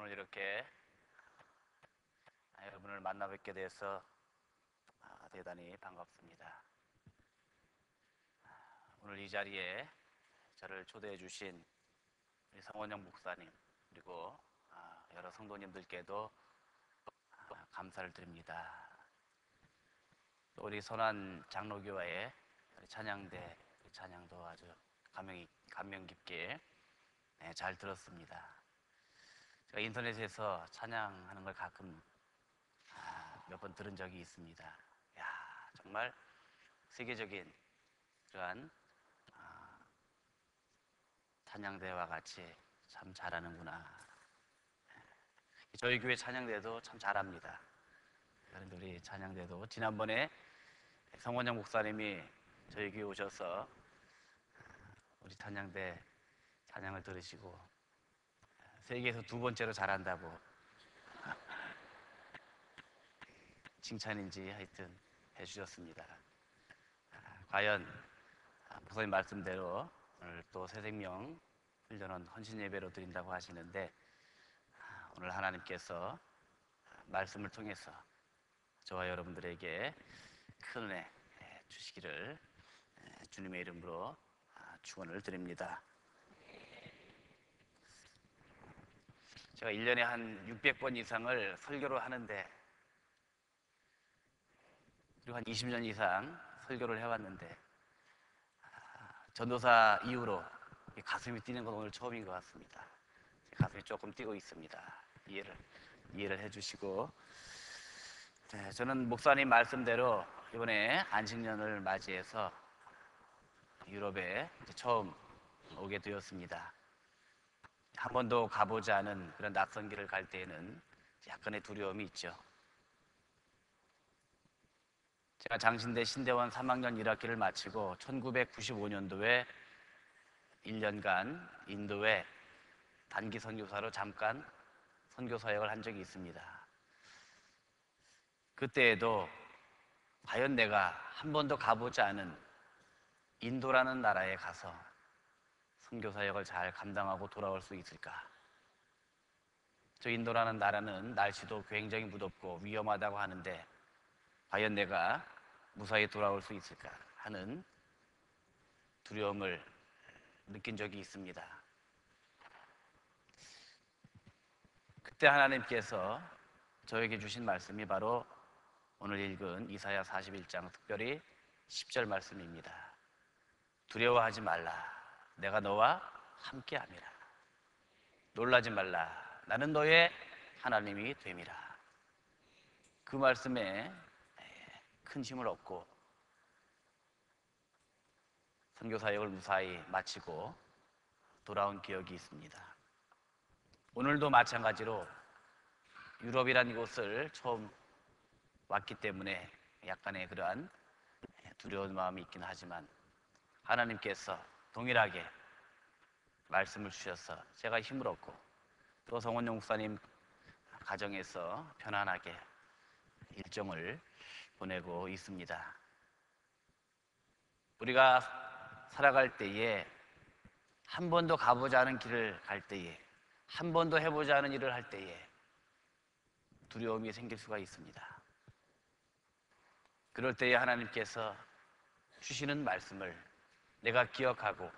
오늘 이렇게 여러분을 만나 뵙게 돼서 대단히 반갑습니다. 오늘 이 자리에 저를 초대해 주신 우리 성원영 목사님 그리고 여러 성도님들께도 감사를 드립니다. 또 우리 선한 장로교회의 찬양대 찬양도 아주 감명 깊게 잘 들었습니다. 제가 인터넷에서 찬양하는 걸 가끔 몇 번 들은 적이 있습니다. 야, 정말 세계적인 그러한 찬양대와 같이 참 잘하는구나. 저희 교회 찬양대도 참 잘합니다. 여러분들이 찬양대도 지난번에 성원영 목사님이 저희 교회 오셔서 우리 찬양대 찬양을 들으시고 세계에서 두 번째로 잘한다고 칭찬인지 하여튼 해주셨습니다. 과연 목사님 말씀대로 오늘 또 새생명 훈련원 헌신 예배로 드린다고 하시는데 오늘 하나님께서 말씀을 통해서 저와 여러분들에게 큰 은혜 주시기를 주님의 이름으로 축원을 드립니다. 제가 1년에 한 600번 이상을 설교를 하는데 그리고 한 20년 이상 설교를 해왔는데 전도사 이후로 가슴이 뛰는 건 오늘 처음인 것 같습니다. 가슴이 조금 뛰고 있습니다. 이해를 해주시고 저는 목사님 말씀대로 이번에 안식년을 맞이해서 유럽에 처음 오게 되었습니다. 한 번도 가보지 않은 그런 낯선 길을 갈 때에는 약간의 두려움이 있죠. 제가 장신대 신대원 3학년 1학기를 마치고 1995년도에 1년간 인도에 단기 선교사로 잠깐 선교 사역을 한 적이 있습니다. 그때에도 과연 내가 한 번도 가보지 않은 인도라는 나라에 가서 선교 사역을 잘 감당하고 돌아올 수 있을까? 저 인도라는 나라는 날씨도 굉장히 무덥고 위험하다고 하는데 과연 내가 무사히 돌아올 수 있을까 하는 두려움을 느낀 적이 있습니다. 그때 하나님께서 저에게 주신 말씀이 바로 오늘 읽은 이사야 41장 특별히 10절 말씀입니다. 두려워하지 말라. 내가 너와 함께함이라. 놀라지 말라. 나는 너의 하나님이 됨이라. 그 말씀에 큰 힘을 얻고 선교 사역을 무사히 마치고 돌아온 기억이 있습니다. 오늘도 마찬가지로 유럽이란 곳을 처음 왔기 때문에 약간의 그러한 두려운 마음이 있긴 하지만 하나님께서 동일하게 말씀을 주셔서 제가 힘을 얻고 또 성원영 목사님 가정에서 편안하게 일정을 보내고 있습니다. 우리가 살아갈 때에 한 번도 가보지 않은 길을 갈 때에 한 번도 해보지 않은 일을 할 때에 두려움이 생길 수가 있습니다. 그럴 때에 하나님께서 주시는 말씀을 내가 기억하고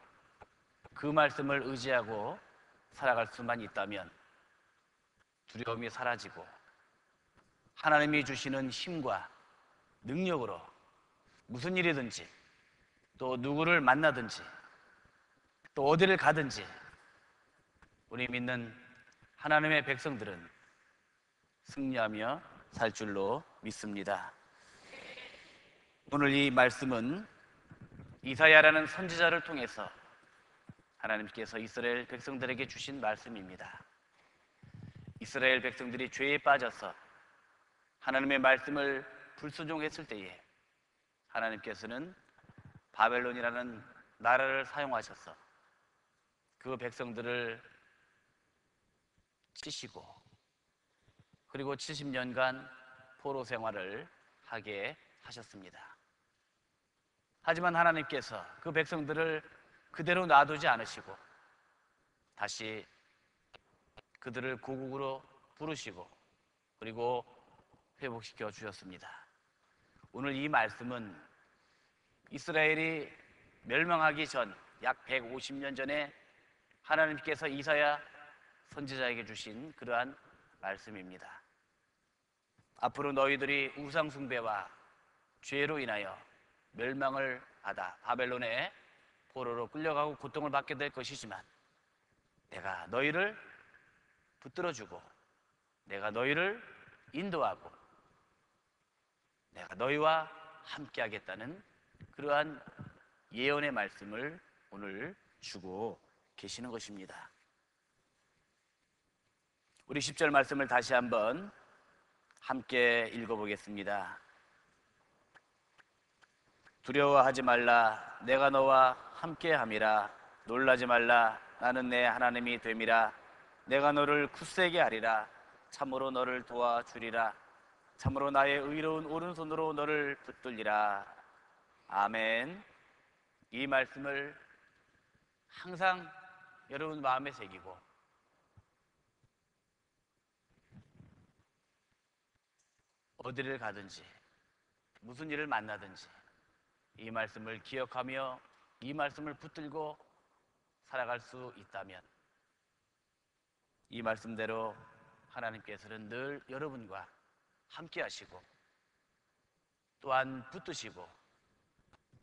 그 말씀을 의지하고 살아갈 수만 있다면 두려움이 사라지고 하나님이 주시는 힘과 능력으로 무슨 일이든지 또 누구를 만나든지 또 어디를 가든지 우리 믿는 하나님의 백성들은 승리하며 살 줄로 믿습니다. 오늘 이 말씀은 이사야라는 선지자를 통해서 하나님께서 이스라엘 백성들에게 주신 말씀입니다. 이스라엘 백성들이 죄에 빠져서 하나님의 말씀을 불순종했을 때에 하나님께서는 바벨론이라는 나라를 사용하셔서 그 백성들을 치시고 그리고 70년간 포로 생활을 하게 하셨습니다. 하지만 하나님께서 그 백성들을 그대로 놔두지 않으시고 다시 그들을 고국으로 부르시고 그리고 회복시켜 주셨습니다. 오늘 이 말씀은 이스라엘이 멸망하기 전 약 150년 전에 하나님께서 이사야 선지자에게 주신 그러한 말씀입니다. 앞으로 너희들이 우상 숭배와 죄로 인하여 멸망을 받아 바벨론의 포로로 끌려가고 고통을 받게 될 것이지만 내가 너희를 붙들어주고 내가 너희를 인도하고 내가 너희와 함께 하겠다는 그러한 예언의 말씀을 오늘 주고 계시는 것입니다. 우리 10절 말씀을 다시 한번 함께 읽어보겠습니다. 두려워하지 말라. 내가 너와 함께함이라. 놀라지 말라. 나는 내 하나님이 됨이라. 내가 너를 굳세게 하리라. 참으로 너를 도와주리라. 참으로 나의 의로운 오른손으로 너를 붙들리라. 아멘. 이 말씀을 항상 여러분 마음에 새기고 어디를 가든지 무슨 일을 만나든지 이 말씀을 기억하며 이 말씀을 붙들고 살아갈 수 있다면 이 말씀대로 하나님께서는 늘 여러분과 함께 하시고 또한 붙드시고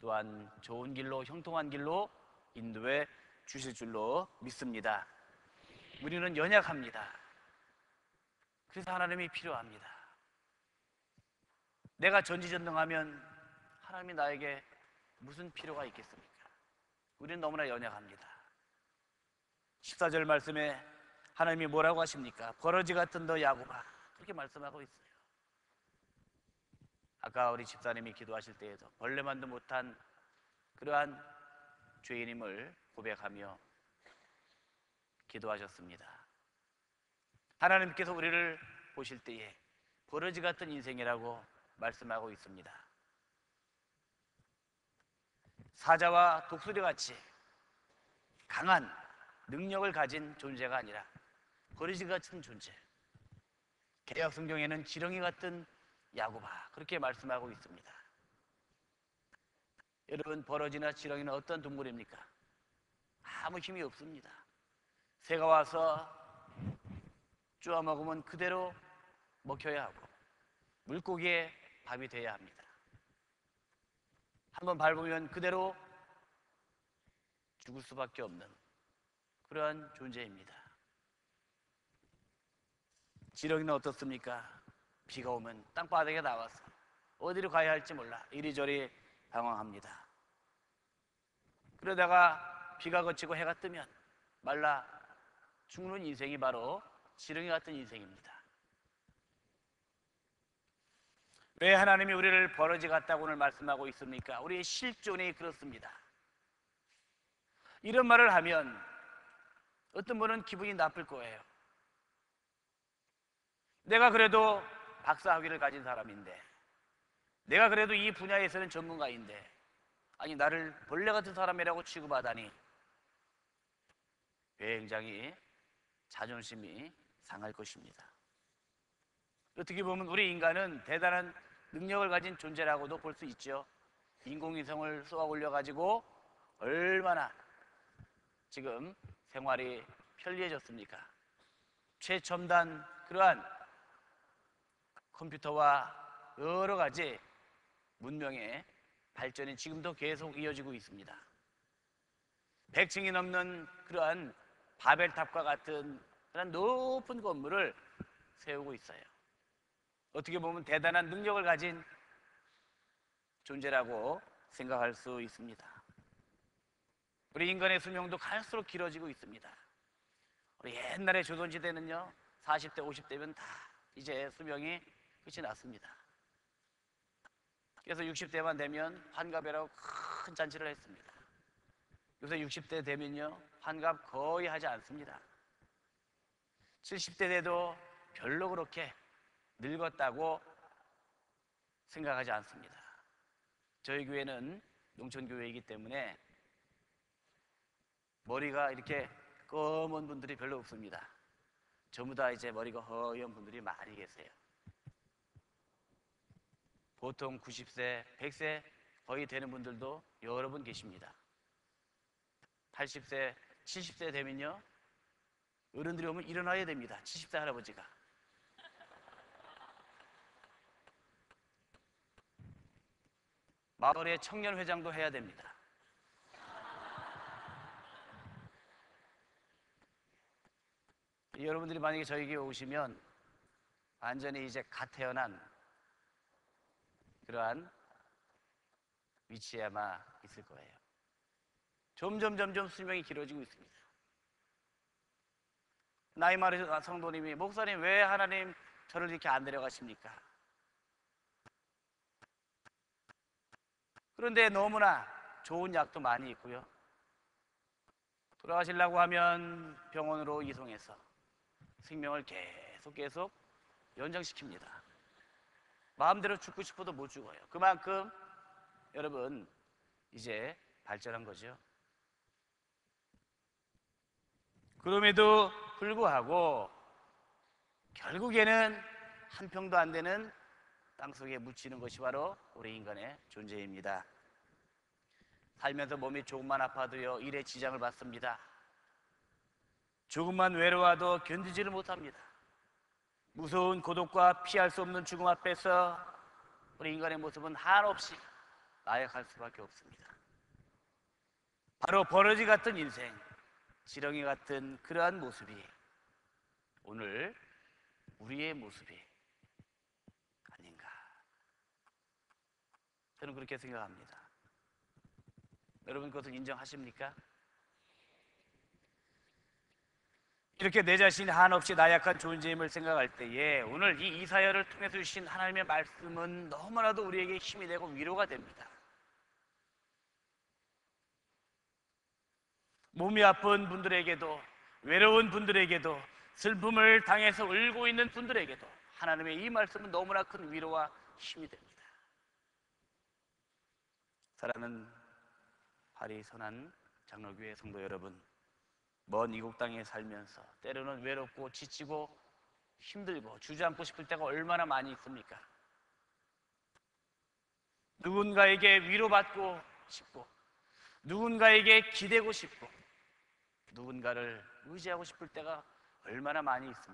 또한 좋은 길로 형통한 길로 인도해 주실 줄로 믿습니다. 우리는 연약합니다. 그래서 하나님이 필요합니다. 내가 전지전능하면 하나님이 나에게 무슨 필요가 있겠습니까? 우리는 너무나 연약합니다. 14절 말씀에 하나님이 뭐라고 하십니까? 버러지 같은 너 야곱아, 그렇게 말씀하고 있어요. 아까 우리 집사님이 기도하실 때에도 벌레만도 못한 그러한 죄인임을 고백하며 기도하셨습니다. 하나님께서 우리를 보실 때에 버러지 같은 인생이라고 말씀하고 있습니다. 사자와 독수리같이 강한 능력을 가진 존재가 아니라 버러지 같은 존재, 개역 성경에는 지렁이 같은 야곱아, 그렇게 말씀하고 있습니다. 여러분, 버러지나 지렁이는 어떤 동물입니까? 아무 힘이 없습니다. 새가 와서 쪼아 먹으면 그대로 먹혀야 하고 물고기의 밥이 돼야 합니다. 한번 밟으면 그대로 죽을 수밖에 없는 그러한 존재입니다. 지렁이는 어떻습니까? 비가 오면 땅바닥에 나와서 어디로 가야 할지 몰라 이리저리 방황합니다. 그러다가 비가 그치고 해가 뜨면 말라 죽는 인생이 바로 지렁이 같은 인생입니다. 왜 하나님이 우리를 버러지 같다고 오늘 말씀하고 있습니까? 우리의 실존이 그렇습니다. 이런 말을 하면 어떤 분은 기분이 나쁠 거예요. 내가 그래도 박사학위를 가진 사람인데, 내가 그래도 이 분야에서는 전문가인데, 아니 나를 벌레 같은 사람이라고 취급하다니 굉장히 자존심이 상할 것입니다. 어떻게 보면 우리 인간은 대단한 능력을 가진 존재라고도 볼 수 있죠. 인공위성을 쏘아 올려가지고 얼마나 지금 생활이 편리해졌습니까? 최첨단 그러한 컴퓨터와 여러 가지 문명의 발전이 지금도 계속 이어지고 있습니다. 100층이 넘는 그러한 바벨탑과 같은 그런 높은 건물을 세우고 있어요. 어떻게 보면 대단한 능력을 가진 존재라고 생각할 수 있습니다. 우리 인간의 수명도 갈수록 길어지고 있습니다. 우리 옛날에 조선시대는요 40대 50대면 다 이제 수명이 끝이 났습니다. 그래서 60대만 되면 환갑이라고 큰 잔치를 했습니다. 요새 60대 되면요 환갑 거의 하지 않습니다. 70대 돼도 별로 그렇게 늙었다고 생각하지 않습니다. 저희 교회는 농촌교회이기 때문에 머리가 이렇게 검은 분들이 별로 없습니다. 전부 다 이제 머리가 허연 분들이 많이 계세요. 보통 90세, 100세 거의 되는 분들도 여러 분 계십니다. 80세, 70세 되면요, 어른들이 오면 일어나야 됩니다. 70세 할아버지가. 마을의 청년회장도 해야 됩니다. 여러분들이 만약에 저에게 오시면 완전히 이제 갓 태어난 그러한 위치에 아마 있을 거예요. 점점 수명이 길어지고 있습니다. 나이 많으신 성도님이, 목사님 왜 하나님 저를 이렇게 안 데려가십니까? 그런데 너무나 좋은 약도 많이 있고요, 돌아가시려고 하면 병원으로 이송해서 생명을 계속 연장시킵니다. 마음대로 죽고 싶어도 못 죽어요. 그만큼 여러분 이제 발전한 거죠. 그럼에도 불구하고 결국에는 한 평도 안 되는 땅속에 묻히는 것이 바로 우리 인간의 존재입니다. 살면서 몸이 조금만 아파도요, 일에 지장을 받습니다. 조금만 외로워도 견디지를 못합니다. 무서운 고독과 피할 수 없는 죽음 앞에서 우리 인간의 모습은 한없이 나약할 수밖에 없습니다. 바로 버러지 같은 인생, 지렁이 같은 그러한 모습이 오늘 우리의 모습이 아닌가, 저는 그렇게 생각합니다. 여러분 그것을 인정하십니까? 이렇게 내 자신이 한없이 나약한 존재임을 생각할 때에 오늘 이 이사야를 통해서 주신 하나님의 말씀은 너무나도 우리에게 힘이 되고 위로가 됩니다. 몸이 아픈 분들에게도, 외로운 분들에게도, 슬픔을 당해서 울고 있는 분들에게도 하나님의 이 말씀은 너무나 큰 위로와 힘이 됩니다. 사랑하는 발이 선한 장로교회 성도 여러분, 먼 이국 땅에 살면서 때로는 외롭고 지치고 힘들고 주저앉고 싶을 때가 얼마나 많이 있습니까? 누군가에게 위로받고 싶고, 누군가에게 기대고 싶고, 누군가를 의지하고 싶을 때가 얼마나 많이 있습니다.